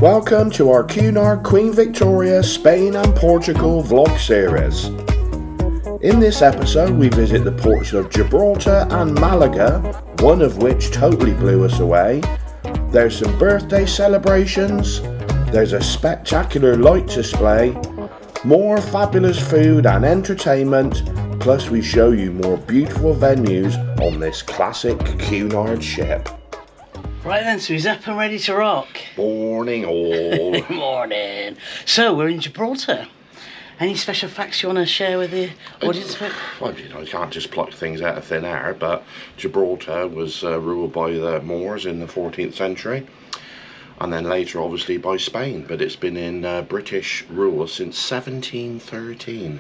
Welcome to our Cunard Queen Victoria Spain and Portugal vlog series. In this episode we visit the ports of Gibraltar and Malaga, one of which totally blew us away. There's some birthday celebrations, there's a spectacular light display, more fabulous food and entertainment, plus we show you more beautiful venues on this classic Cunard ship. Right then, so he's up and ready to rock. Morning all. Morning. So we're in Gibraltar. Any special facts you want to share with the audience? Well, you know, you can't just pluck things out of thin air, but Gibraltar was ruled by the Moors in the 14th century, and then later obviously by Spain, but it's been in British rule since 1713.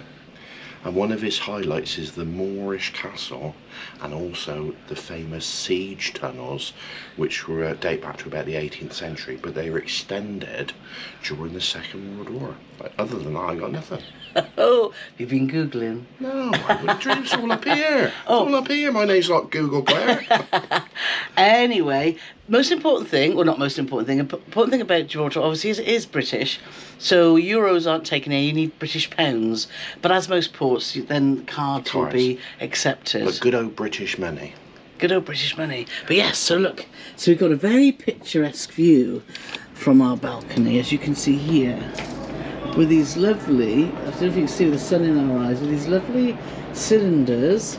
And one of its highlights is the Moorish castle and also the famous siege tunnels, which were date back to about the 18th century, but they were extended during the Second World War. Like, other than that, I got nothing. Oh, you've been Googling? No, I wouldn't dream. It's all up here. Oh. It's all up here. My name's like Google Claire. Anyway, most important thing, well not most important thing about Gibraltar obviously is it is British, so euros aren't taken here, you need British pounds, but as most ports, then cards will be accepted. But good old British money. Good old British money. But yes, so look, so we've got a very picturesque view from our balcony, as you can see here, with these lovely, I don't know if you can see with the sun in our eyes, with these lovely cylinders.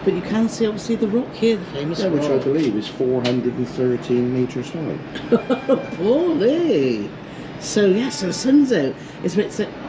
But you can see obviously the rock here, the famous rock. Which I believe is 413 metres high. Holy! So yeah, so the sun's out. I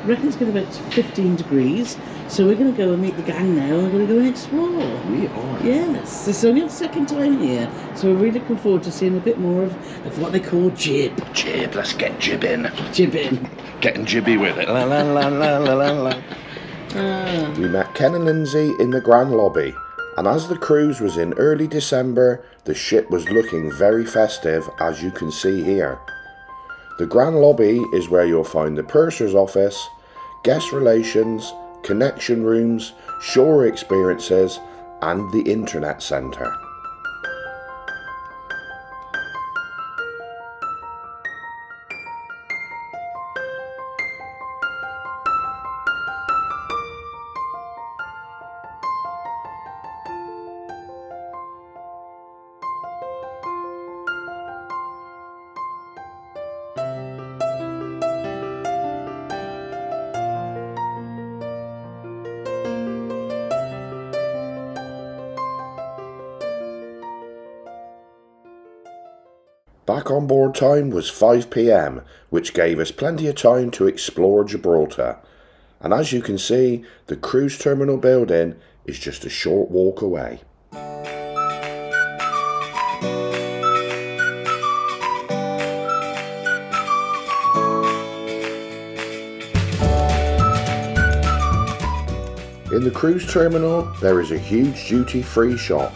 reckon it's going to be about 15 degrees. So we're going to go and meet the gang now and we're going to go and explore. We are. Yes, it's only our second time here. So we're really looking forward to seeing a bit more of what they call jib. Jib, let's get jibbing. Jibbing. Getting jibby with it. La la la la la la la. We met Ken and Lindsay in the Grand Lobby. And as the cruise was in early December, the ship was looking very festive, as you can see here. The Grand Lobby is where you'll find the purser's office, guest relations, connection rooms, shore experiences, and the internet centre. Back on board time was 5 p.m, which gave us plenty of time to explore Gibraltar. And as you can see, the cruise terminal building is just a short walk away. In the cruise terminal, there is a huge duty-free shop,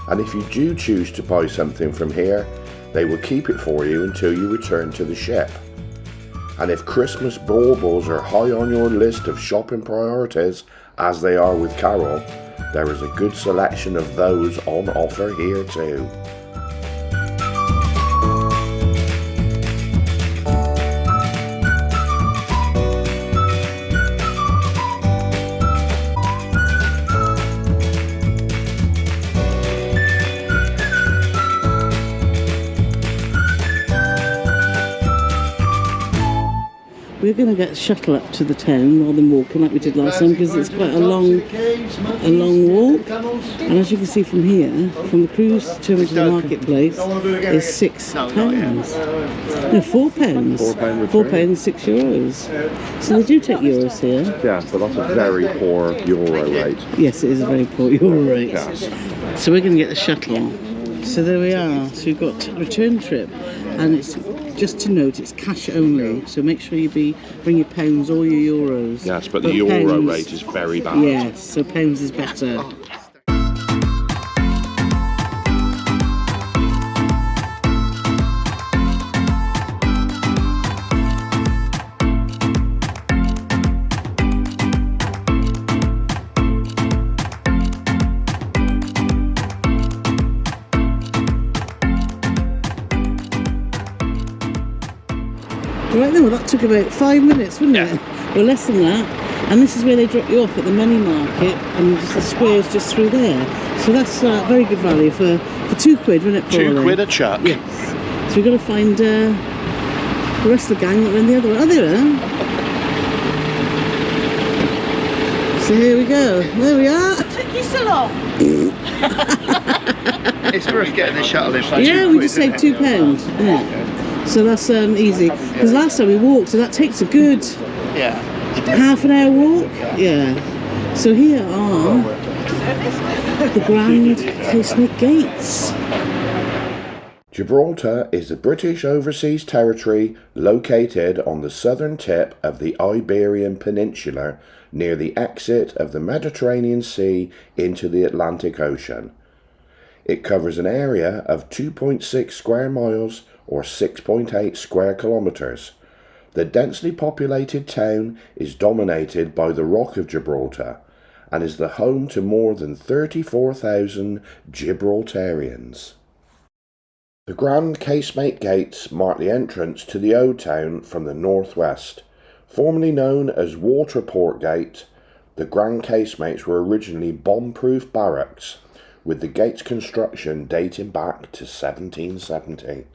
and if you do choose to buy something from here, they will keep it for you until you return to the ship. And if Christmas baubles are high on your list of shopping priorities, as they are with Carol, there is a good selection of those on offer here too. We're going to get a shuttle up to the town rather than walking like we did last time, because it's quite a long walk. And as you can see from here, from the cruise terminal to the marketplace, is £6. No, £4. £4, €6. So they do take euros here. Yeah, but that's a very poor euro rate. Yes, it is a very poor euro rate. Yeah. So we're going to get the shuttle. So there we are. So we've got a return trip, and it's just to note it's cash only. So make sure you bring your pounds or your euros. Yes, but the euro rate is very bad. Yes, so pounds is better. Right then, well that took about 5 minutes, wouldn't it? Well, less than that. And this is where they drop you off at the money market, and just the square's just through there. So that's very good value for £2, wasn't it, Paul? £2 a chuck. Yes. So we've got to find the rest of the gang that were in the other one. Oh, there we are. So here we go. There we are. It took you so long. It's worth getting the shuttle in for Yeah, £2, we just saved £2. Yeah. So that's easy. Because last time we walked, so that takes a good half an hour walk. Yeah. So here are the Grand Casemate Gates. Gibraltar is a British overseas territory located on the southern tip of the Iberian Peninsula near the exit of the Mediterranean Sea into the Atlantic Ocean. It covers an area of 2.6 square miles or 6.8 square kilometres. The densely populated town is dominated by the Rock of Gibraltar and is the home to more than 34,000 Gibraltarians. The Grand Casemate Gates mark the entrance to the Old Town from the northwest. Formerly known as Waterport Gate, the Grand Casemates were originally bomb-proof barracks, with the gate's construction dating back to 1770.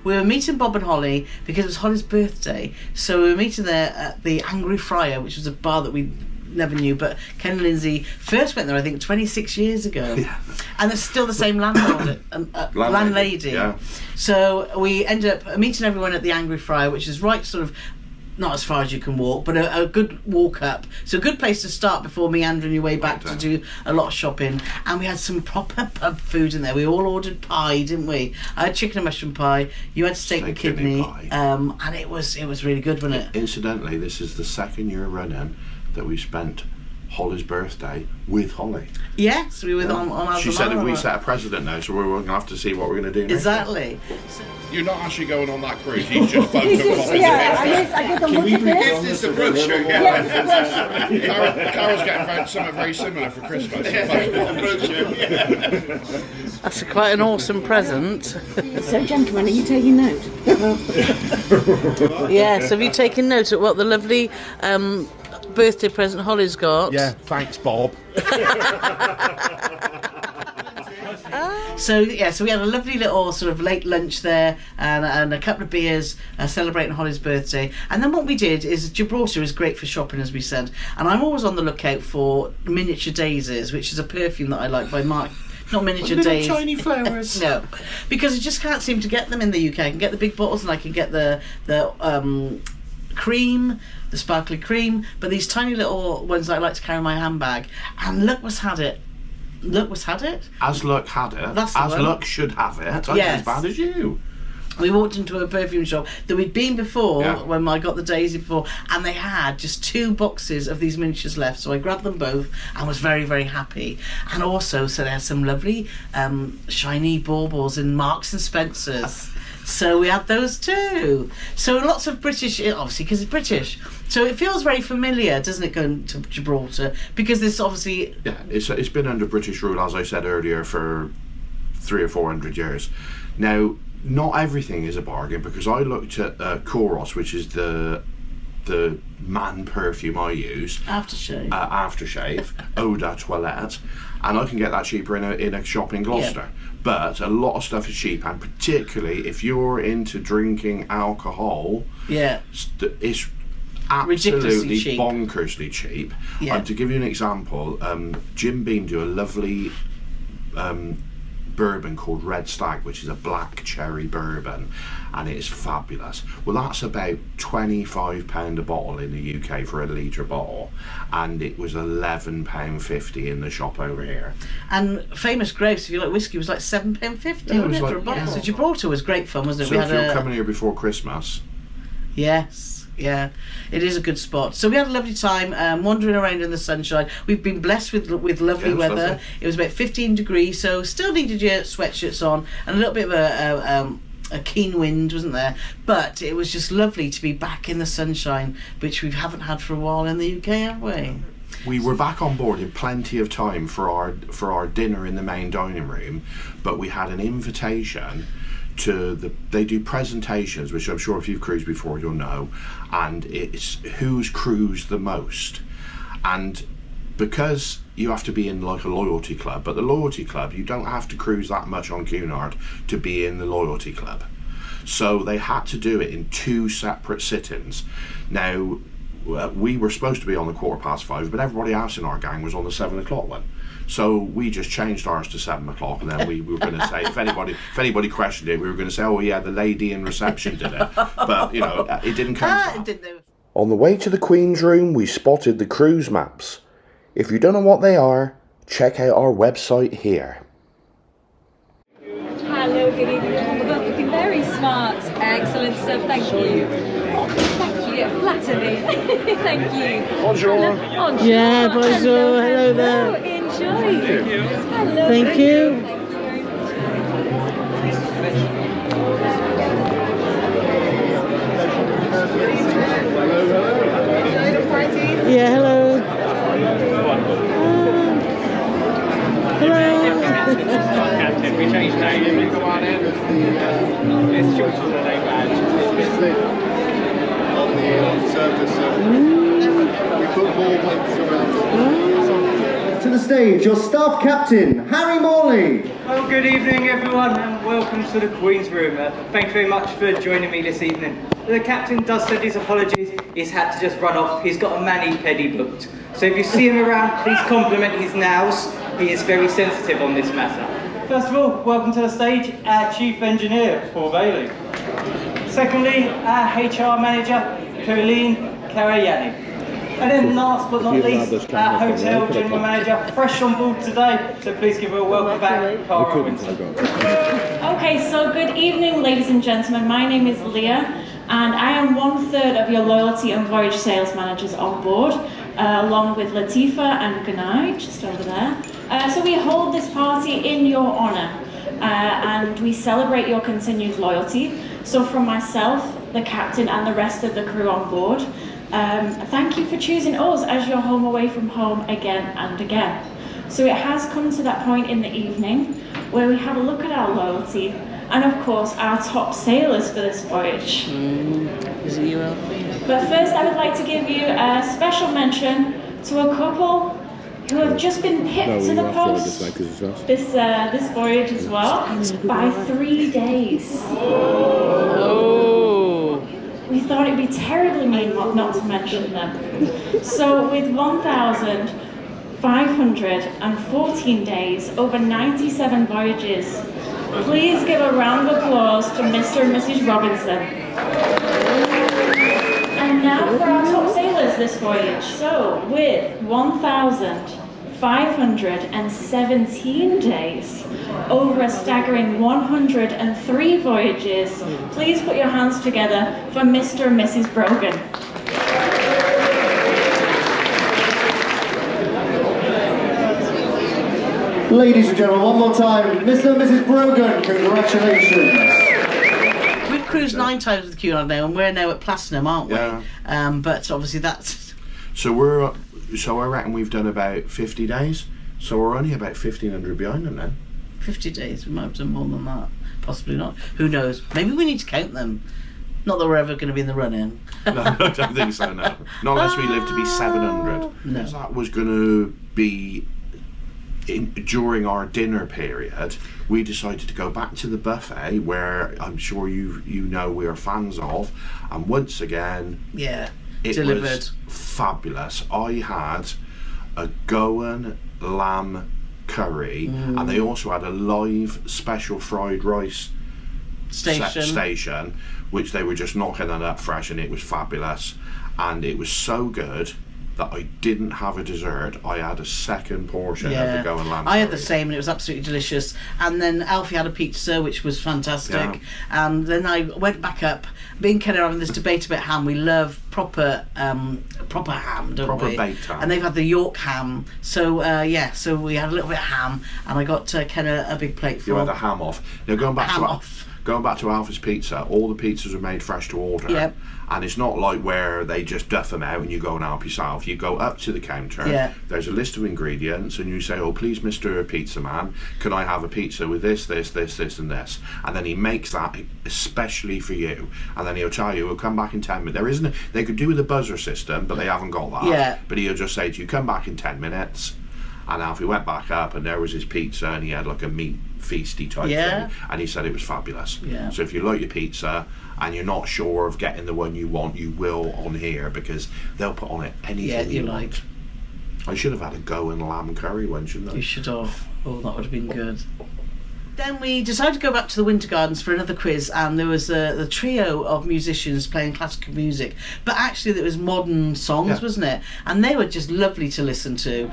We were meeting Bob and Holly because it was Holly's birthday, so we were meeting there at the Angry Friar, which was a bar that we never knew, but Ken and Lindsay first went there I think 26 years ago, and it's still the same landlord landlady. Yeah. So we ended up meeting everyone at the Angry Friar, which is right sort of not as far as you can walk, but a good walk up. So a good place to start before meandering your way back to do a lot of shopping. And we had some proper pub food in there. We all ordered pie, didn't we? I had chicken and mushroom pie. You had steak and kidney pie. And it was really good, wasn't it? Incidentally, this is the second year running that we spent Holly's birthday with Holly. Yes, we were on our She said if we set a precedent now, so we're going to have to see what we're going to do next. Exactly. You're not actually going on that cruise, he's just phoned them off. I did the Is this the brochure? Carol's getting something very similar for Christmas. That's quite an awesome present. So, gentlemen, are you taking note? Yes, have you taken note of what the lovely birthday present Holly's got? Yeah, thanks, Bob. So we had a lovely little sort of late lunch there and a couple of beers celebrating Holly's birthday. And then what we did is Gibraltar is great for shopping, as we said, and I'm always on the lookout for Miniature Daisies, which is a perfume that I like by Mark. Not Miniature Daisies. Tiny flowers. No, because I just can't seem to get them in the UK. I can get the big bottles and I can get the cream, the sparkly cream, but these tiny little ones that I like to carry in my handbag. And look what's had it. As luck had it. That's the as one. luck should have it. I'm Yes. as bad as you. We walked into a perfume shop that we'd been before when I got the Daisy before, and they had just 2 boxes of these miniatures left, so I grabbed them both and was very, very happy. And also, so they had some lovely shiny baubles in Marks and Spencer's. So we had those too. So lots of British, obviously because it's British. So it feels very familiar, doesn't it, going to Gibraltar? Because this obviously... Yeah, it's been under British rule, as I said earlier, for 300 or 400 years. Now, not everything is a bargain, because I looked at Koros, which is the man perfume I use. Aftershave. Eau de Toilette, and I can get that cheaper in a shop in Gloucester. Yeah. But a lot of stuff is cheap, and particularly if you're into drinking alcohol, it's absolutely cheap. Bonkersly cheap. Yeah. To give you an example, Jim Beam do a lovely bourbon called Red Stag, which is a black cherry bourbon, and it is fabulous. Well, that's about £25 a bottle in the UK for a litre bottle, and it was £11.50 in the shop over here. And Famous Grapes, if you like whiskey, was like £7.50, Yeah, wasn't it, like, for a bottle? yeah. So Gibraltar was great fun, wasn't it? So if you're coming here before Christmas, yes, yeah, it is a good spot. So we had a lovely time wandering around in the sunshine. We've been blessed with lovely Yeah, it was weather. lovely. It was about 15 degrees, so still needed your sweatshirts on, and a little bit of a keen wind, wasn't there? But it was just lovely to be back in the sunshine, which we haven't had for a while in the UK, have we? we were back on board in plenty of time for our dinner in the main dining room, but we had an invitation to they do presentations, which I'm sure if you've cruised before you'll know, and it's who's cruised the most. And because you have to be in like a loyalty club, but the loyalty club, you don't have to cruise that much on Cunard to be in the loyalty club. So they had to do it in 2 separate sittings. Now, we were supposed to be on the 5:15, but everybody else in our gang was on the 7 o'clock one. So we just changed ours to 7 o'clock, and then we were going to say, if anybody questioned it, we were going to say, oh yeah, the lady in reception did it. But, you know, it didn't come to that. On the way to the Queen's room, we spotted the cruise maps. If you don't know what they are, check out our website here. Hello, good evening. Well, looking very smart. Excellent stuff, thank you. Oh, thank you, flatter me. Thank you. Bonjour. Bonjour. Yeah, bonjour. Hello there. Enjoy. Thank you. Hello. Thank you. Yeah, hello. Captain, we changed names. Go on in. It's George on the name badge. On the surface, we put more weights around. To the stage, your staff captain, Harry Morley. Well, good evening, everyone, and welcome to the Queen's Room. Thank you very much for joining me this evening. The captain does send his apologies. He's had to just run off. He's got a mani-pedi booked. So if you see him around, please compliment his nails. He is very sensitive on this matter. First of all, welcome to the stage, our Chief Engineer, Paul Bailey. Secondly, our HR Manager, Pauline Karayani. And then last but not least, our Hotel General Manager, fresh on board today, so please give her a welcome back, Cara Winton. Okay, so good evening, ladies and gentlemen. My name is Leah, and I am 1/3 of your loyalty and voyage sales managers on board, along with Latifa and Cunard, just over there. So we hold this party in your honour, and we celebrate your continued loyalty. So from myself, the captain, and the rest of the crew on board, thank you for choosing us as your home away from home again and again. So it has come to that point in the evening where we have a look at our loyalty and of course our top sailors for this voyage. But first I would like to give you a special mention to a couple who have just been pipped to the post this voyage as well by 3 days. We thought it'd be terribly mean not to mention them. So with 1,514 days, over 97 voyages, please give a round of applause to Mr. and Mrs. Robinson. And now for our top sailors this voyage. So with 1,517 days, over a staggering 103 voyages, please put your hands together for Mr. and Mrs. Brogan. Ladies and gentlemen, one more time, Mr. and Mrs. Brogan, congratulations. We've cruised 9 times with Cunard now, and we're now at Platinum, aren't we? Yeah. But obviously that's... So I reckon we've done about 50 days. So we're only about 1,500 behind them then. 50 days, we might have done more than that. Possibly not. Who knows? Maybe we need to count them. Not that we're ever going to be in the run-in. No, I don't think so, no. Not unless we live to be 700. No. Because that was going to be... during our dinner period, we decided to go back to the buffet, where I'm sure you know we're fans of, and once again, Yeah, it delivered. was fabulous. I had a Goan lamb curry, and they also had a live special fried rice station, which they were just knocking that up fresh, and it was fabulous. And it was so good that I didn't have a dessert. I had a second portion of the Go and Lamb I had curry. the same, and it was absolutely delicious. And then Alfie had a pizza, which was fantastic. And then I went back up. Me and Ken are having this debate about ham. We love proper ham, don't we? Proper baked ham. And they've had the York ham. So so we had a little bit of ham, and I got Ken a big plate You full. had the ham off. Now going back to Alfie's Pizza, all the pizzas are made fresh to order. Yep. And it's not like where they just duff them out and you go and help yourself. You go up to the counter, there's a list of ingredients, and you say, oh, please, Mr. Pizza Man, can I have a pizza with this, and this? And then he makes that especially for you. And then he'll tell you, he'll come back in 10 minutes. They could do with a buzzer system, but they haven't got that. Yeah. But he'll just say to you, come back in 10 minutes. And Alfie went back up, and there was his pizza, and he had like a meat feasty type thing, and he said it was fabulous. So if you like your pizza and you're not sure of getting the one you want, you will on here, because they'll put on it anything you like. I should have had a Go and Lamb curry one, shouldn't I? You should have. Oh, that would have been good. Then we decided to go back to the Winter Gardens for another quiz, and there was the trio of musicians playing classical music, but actually it was modern songs, wasn't it? And they were just lovely to listen to.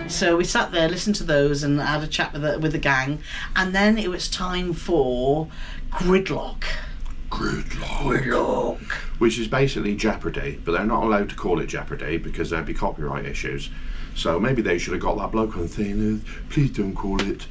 So we sat there, listened to those, and had a chat with the gang, and then it was time for Gridlock. Which is basically Jeopardy, but they're not allowed to call it Jeopardy because there'd be copyright issues. So maybe they should have got that bloke on thing. Please don't call it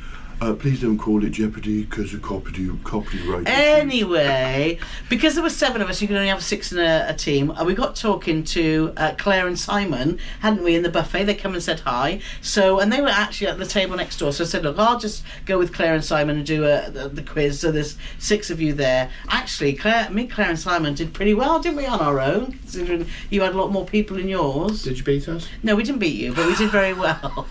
Jeopardy because of copyright. Anyway, because there were 7 of us, you could only have 6 in a team. We got talking to Claire and Simon, hadn't we, in the buffet? They come and said hi. So, and they were actually at the table next door. So I said, look, I'll just go with Claire and Simon and do the quiz. So there's 6 of you there. Actually, Claire and Simon did pretty well, didn't we, on our own? Considering you had a lot more people in yours. Did you beat us? No, we didn't beat you, but we did very well.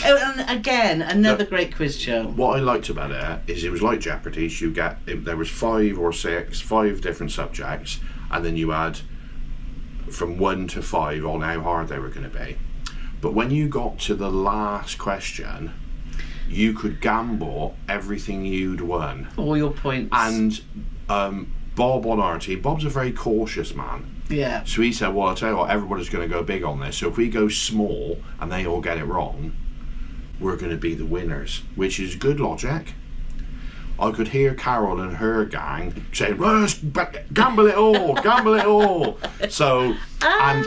And again, another great quiz show. What I liked about it was like Jeopardy. There was 5 or 6 different subjects, and then you had from 1 to 5 on how hard they were going to be. But when you got to the last question, you could gamble everything you'd won. All your points. And Bob on our team, Bob's a very cautious man. Yeah. So he said, well, I'll tell you what, everybody's going to go big on this. So if we go small and they all get it wrong, we're going to be the winners, which is good logic. I could hear Carol and her gang saying, gamble it all. So, and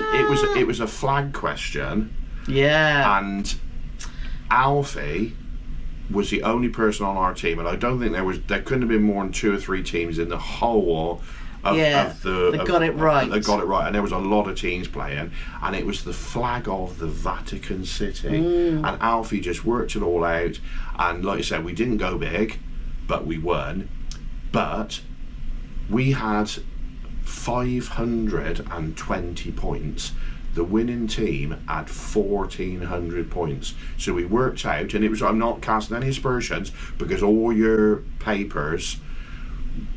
it was a flag question. Yeah. And Alfie was the only person on our team, and I don't think there couldn't have been more than 2 or 3 teams in the whole they got it right. They got it right, and there was a lot of teams playing, and it was the flag of the Vatican City. And Alfie just worked it all out, and like I said, we didn't go big, but we won. But we had 520 points. The winning team had 1,400 points. So we worked out, and it was, I'm not casting any aspersions, because all your papers,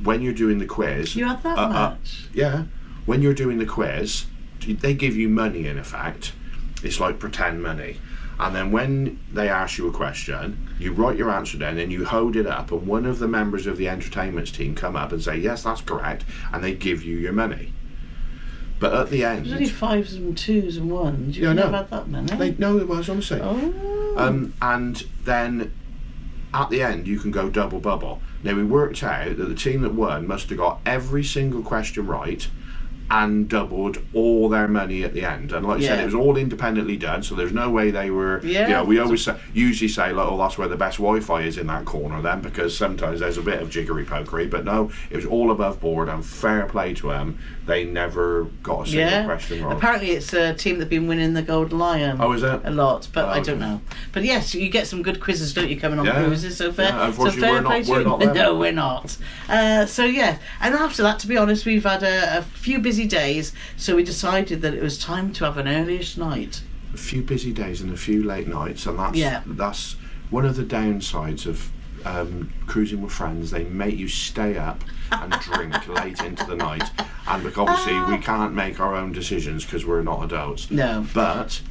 when you're doing the quiz, you had that much? Yeah. When you're doing the quiz, they give you money in effect. It's like pretend money. And then when they ask you a question, you write your answer down and you hold it up, and one of the members of the entertainment team come up and say, yes, that's correct, and they give you your money. But at the end, it was only 5s and 2s and 1s. You never had that many. No, it was, honestly. Oh. And then at the end, you can go double bubble. Now, we worked out that the team that won must have got every single question right and doubled all their money at the end. And like I said, it was all independently done, so there's no way they were, we always usually say, like, oh, that's where the best Wi-Fi is, in that corner then, because sometimes there's a bit of jiggery-pokery, but no, it was all above board, and fair play to them, they never got a single question wrong. Apparently it's a team that's been winning the Golden Lion. Oh, is it? A lot, but I don't know. But yes, you get some good quizzes, don't you, coming on cruises, so fair. Yeah, unfortunately, so we're not there. No, we're not. So yeah, and after that, to be honest, we've had a few busy days, so we decided that it was time to have an earliest night. A few busy days and a few late nights, and that's one of the downsides of cruising with friends, they make you stay up and drink late into the night. And look, obviously we can't make our own decisions because we're not adults. No. But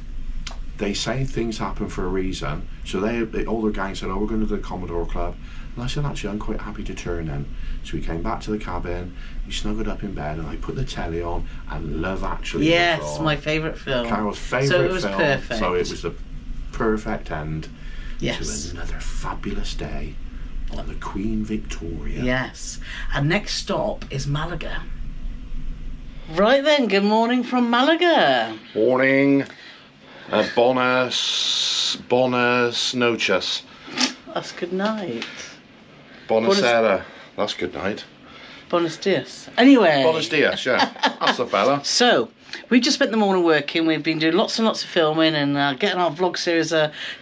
they say things happen for a reason. So the older gang said, oh, we're going to the Commodore Club. And I said, actually, I'm quite happy to turn in. So we came back to the cabin, we snuggled up in bed, and I put the telly on, and Love Actually Yes, was on. my favourite film. Carol's favourite So it was film. perfect. So it was the perfect end Yes. to another fabulous day on the Queen Victoria. Yes. And next stop is Malaga. Right then, good morning from Malaga. Morning. Bonas noches. That's good night. Bonacera. That's good night. Buenos dias. Anyway. Buenos dias, yeah. That's the fella. So, we've just spent the morning working. We've been doing lots and lots of filming and getting our vlog series,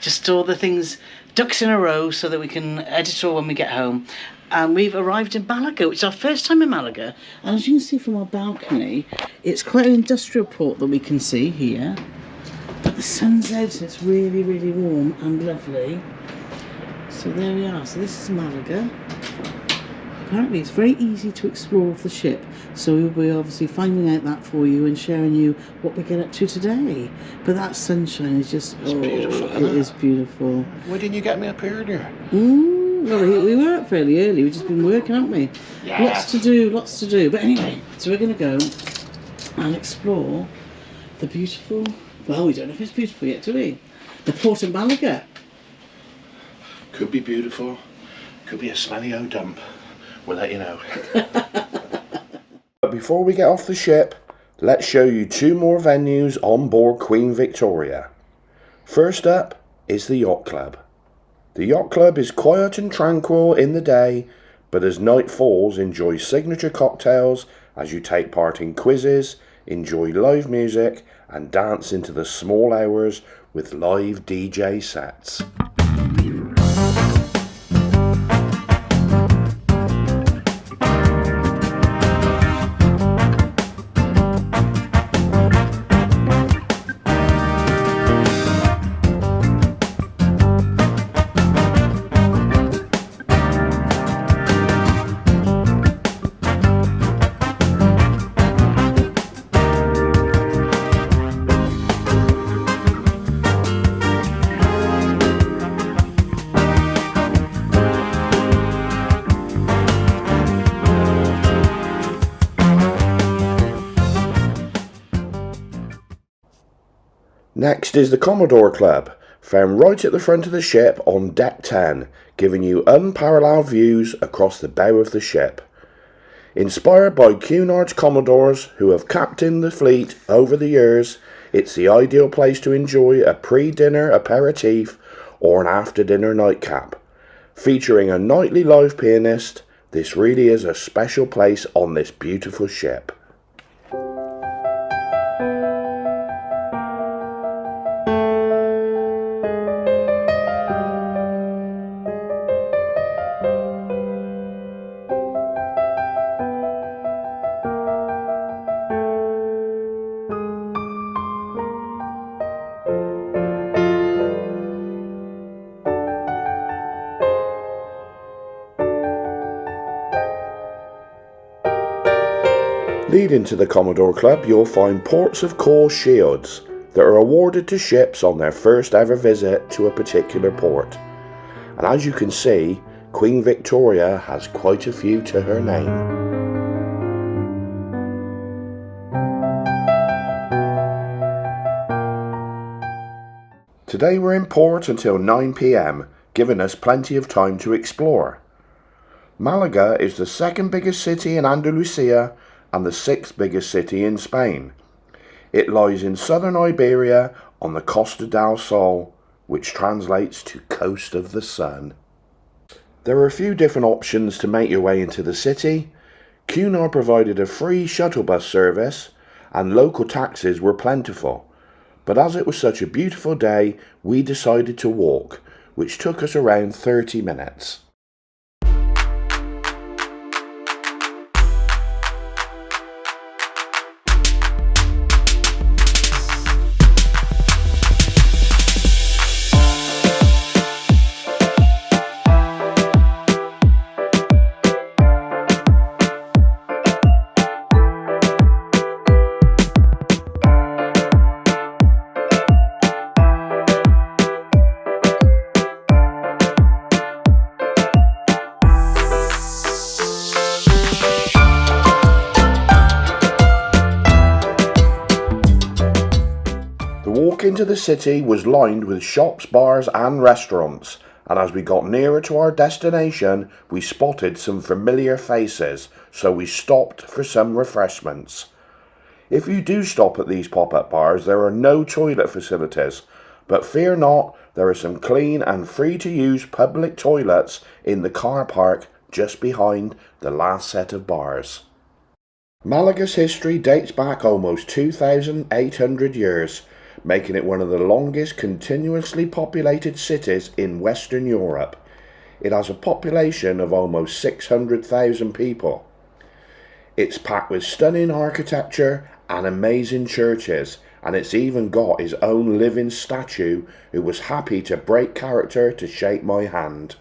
just all the things, ducks in a row so that we can edit all when we get home. And we've arrived in Malaga, which is our first time in Malaga. And as you can see from our balcony, it's quite an industrial port that we can see here. But the sun's out, so it's really, really warm and lovely. So there we are. So this is Malaga. Apparently it's very easy to explore off the ship, so we'll be obviously finding out that for you and sharing you what we get up to today. But that sunshine is just beautiful, it is beautiful. Why didn't you get me up earlier? Well, we were up fairly early. We've just been working, haven't we? Yes. Lots to do. But anyway, so we're going to go and explore the beautiful. Well, we don't know if it's beautiful yet, do we? The port of Malaga. Could be beautiful. Could be a smelly old dump. We'll let you know. But before we get off the ship, let's show you two more venues on board Queen Victoria. First up is the Yacht Club. The Yacht Club is quiet and tranquil in the day, but as night falls, enjoy signature cocktails as you take part in quizzes, enjoy live music, and dance into the small hours with live DJ sets. Next is the Commodore Club, found right at the front of the ship on Deck 10, giving you unparalleled views across the bow of the ship. Inspired by Cunard's Commodores, who have captained the fleet over the years, it's the ideal place to enjoy a pre-dinner aperitif or an after-dinner nightcap. Featuring a nightly live pianist, this really is a special place on this beautiful ship. Leading to the Commodore Club, you'll find ports of call shields that are awarded to ships on their first ever visit to a particular port. And as you can see, Queen Victoria has quite a few to her name. Today we're in port until 9 PM, giving us plenty of time to explore. Malaga is the second biggest city in Andalusia and the sixth biggest city in Spain. It lies in southern Iberia on the Costa del Sol, which translates to Coast of the Sun. There are a few different options to make your way into the city. Cunard provided a free shuttle bus service and local taxis were plentiful. But as it was such a beautiful day, we decided to walk, which took us around 30 minutes. into the city was lined with shops, bars and restaurants, and as we got nearer to our destination, we spotted some familiar faces, so we stopped for some refreshments. If you do stop at these pop-up bars, there are no toilet facilities, but fear not, there are some clean and free-to-use public toilets in the car park just behind the last set of bars. Malaga's history dates back almost 2,800 years, making it one of the longest continuously populated cities in Western Europe. It has a population of almost 600,000 people. It's packed with stunning architecture and amazing churches, and it's even got his own living statue who was happy to break character to shake my hand.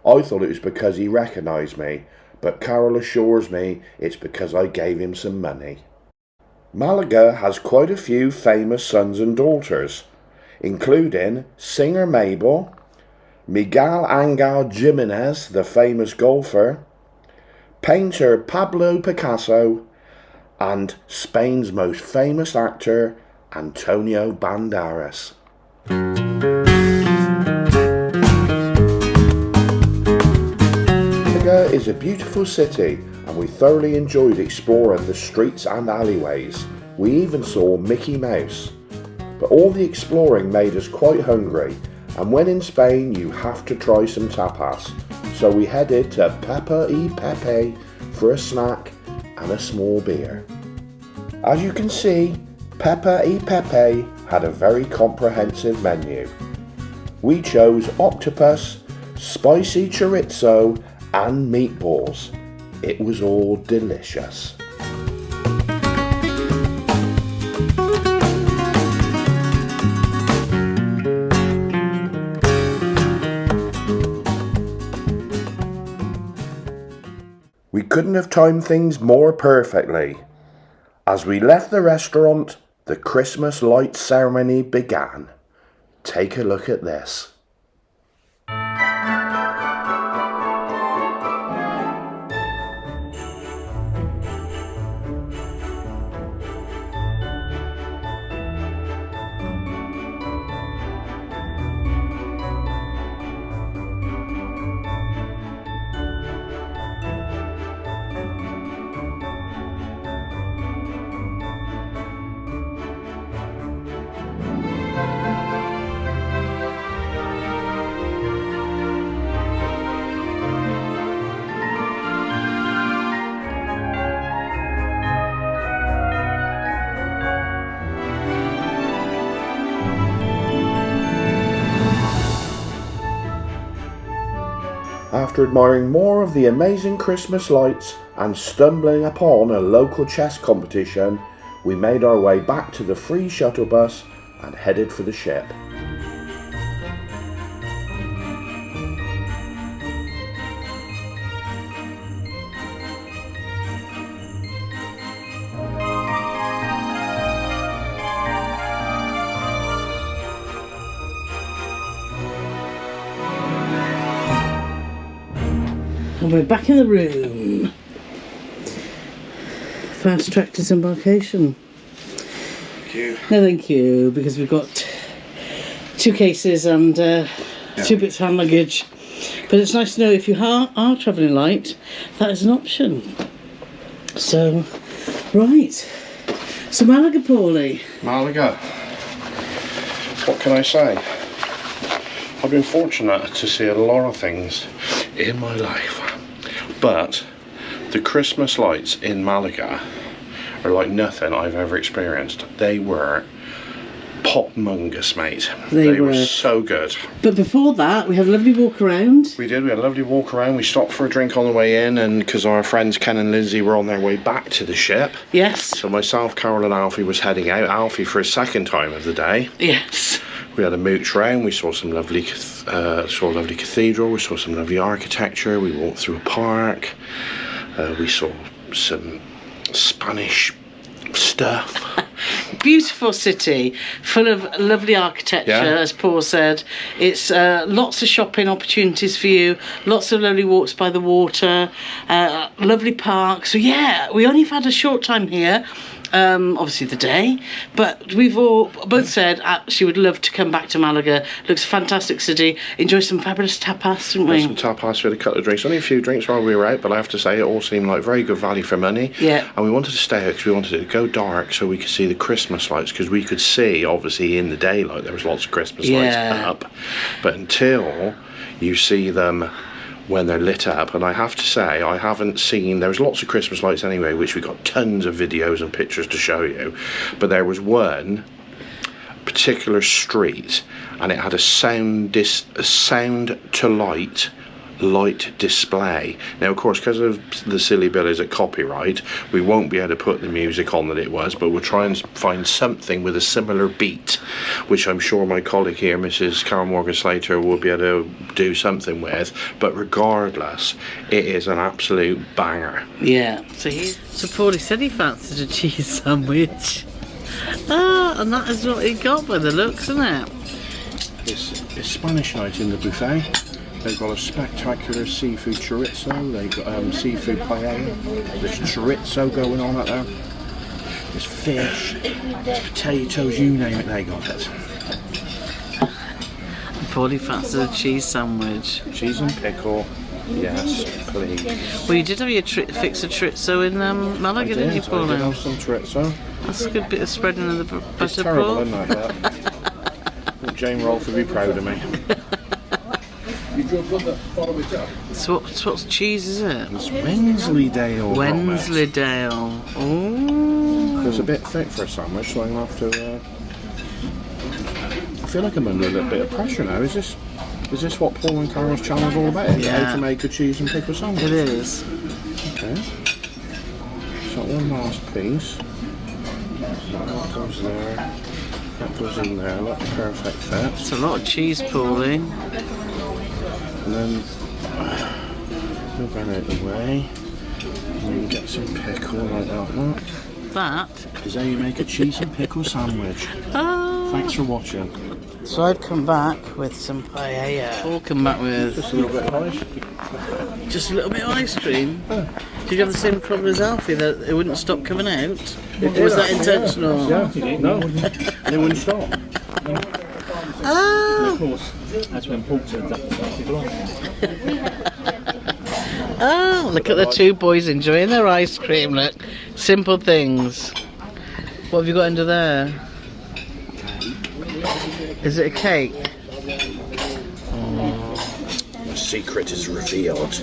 I thought it was because he recognised me, but Carol assures me it's because I gave him some money. Malaga has quite a few famous sons and daughters, including singer Mabel, Miguel Angel Jimenez, the famous golfer, painter Pablo Picasso, and Spain's most famous actor, Antonio Banderas. Malaga is a beautiful city, and we thoroughly enjoyed exploring the streets and alleyways. We even saw Mickey Mouse. But all the exploring made us quite hungry, and when in Spain you have to try some tapas. So we headed to Pepe y Pepe for a snack and a small beer. As you can see, Pepe y Pepe had a very comprehensive menu. We chose octopus, spicy chorizo and meatballs. It was all delicious. We couldn't have timed things more perfectly. As we left the restaurant, the Christmas light ceremony began. Take a look at this. After admiring more of the amazing Christmas lights and stumbling upon a local chess competition, we made our way back to the free shuttle bus and headed for the ship. And we're back in the room. Fast track disembarkation. Thank you. No, thank you, because we've got 2 cases and 2 bits of hand luggage. But it's nice to know if you are travelling light, that is an option. So, right. So Malaga, Paulie. Malaga. What can I say? I've been fortunate to see a lot of things in my life. But the Christmas lights in Malaga are like nothing I've ever experienced. They were pop-mongous, mate. They were so good. But before that, we had a lovely walk around. We did. We had a lovely walk around. We stopped for a drink on the way in, and because our friends Ken and Lindsay were on their way back to the ship. Yes. So myself, Carol and Alfie was heading out. Alfie for his second time of the day. Yes. We had a mooch round. We saw some lovely, cathedral. We saw some lovely architecture. We walked through a park. We saw some Spanish stuff. Beautiful city, full of lovely architecture, as Paul said. It's lots of shopping opportunities for you, lots of lovely walks by the water, lovely parks. So yeah, we only have had a short time here, obviously the day, but we've all both said she would love to come back to Malaga. Looks a fantastic city. Enjoy some fabulous tapas, didn't we? Some tapas with a couple of drinks. Only a few drinks while we were out, but I have to say it all seemed like very good value for money. Yeah. And we wanted to stay out because we wanted it to go dark so we could see the Christmas lights, because we could see, obviously, in the daylight there was lots of Christmas lights up, but until you see them when they're lit up, and I have to say I haven't seen, there's lots of Christmas lights anyway, which we got tons of videos and pictures to show you, but there was one particular street and it had a sound to light display. Now of course, because of the silly billies at copyright, we won't be able to put the music on that it was, but we'll try and find something with a similar beat, which I'm sure my colleague here, Mrs. Carol Morgan Slater, will be able to do something with. But regardless, it is an absolute banger. Yeah. So Paulie said he fancied a cheese sandwich. And that is what he got by the looks, isn't it? It's Spanish night in the buffet. They've got a spectacular seafood chorizo, they've got seafood paella, there's chorizo going on out there, there's fish, there's potatoes, you name it, they got it. Paulie fancies a cheese sandwich. Cheese and pickle, yes, please. Well, you did have your fix of chorizo in Malaga, didn't you, Paulie? I did have some chorizo. That's a good bit of spreading of the butter, It's terrible, Paul. isn't it? I think Jane Rolfe would be proud of me. So what's cheese, is it? It's Wensleydale. Wensleydale. Oh. It's a bit thick for a sandwich, so I'm going to have to... I feel like I'm under a little bit of pressure now. Is this what Paul and Carol's channel is all about? Yeah. How to make a cheese and pickle sandwich? It is. Okay. So one last piece. That goes there. That goes in there. Like the perfect fit. It's a lot of cheese, Paulie. And then move that out of the way. And then get some pickle like that. Look. That Is how you make a cheese and pickle sandwich. Thanks for watching. So I've come back with some paella. Paul come back with Just a little bit of ice. just a little bit of ice cream. Did you have the same problem as Alfie, that it wouldn't stop coming out? Or was that intentional? Yeah, no. They wouldn't stop. Ah! Of course, that's when Paul turns up to start people on. Oh, look at the two boys enjoying their ice cream. Look, simple things. What have you got under there? Is it a cake? The secret is revealed.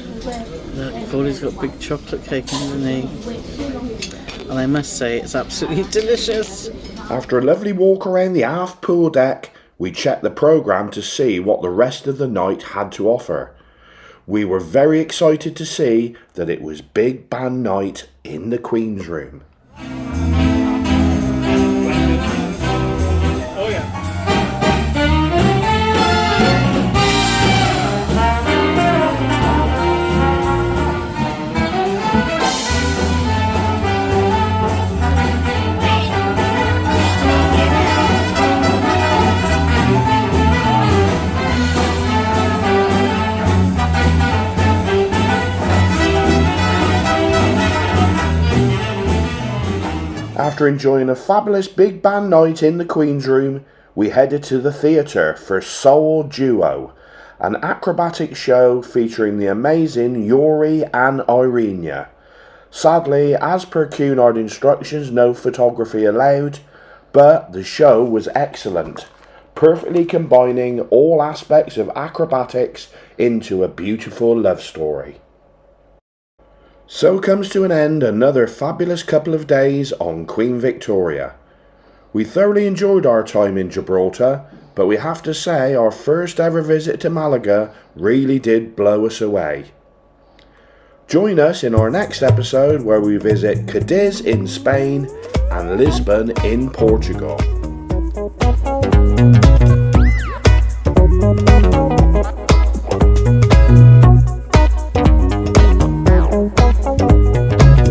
Look, Paulie's got big chocolate cake underneath. And I must say, it's absolutely delicious. After a lovely walk around the aft pool deck, we checked the programme to see what the rest of the night had to offer. We were very excited to see that it was big band night in the Queen's Room. After enjoying a fabulous big band night in the Queen's Room, we headed to the theatre for Soul Duo, an acrobatic show featuring the amazing Yuri and Irenia. Sadly, as per Cunard instructions, no photography allowed, but the show was excellent, perfectly combining all aspects of acrobatics into a beautiful love story. So comes to an end another fabulous couple of days on Queen Victoria. We thoroughly enjoyed our time in Gibraltar, but we have to say our first ever visit to Malaga really did blow us away. Join us in our next episode where we visit Cadiz in Spain and Lisbon in Portugal.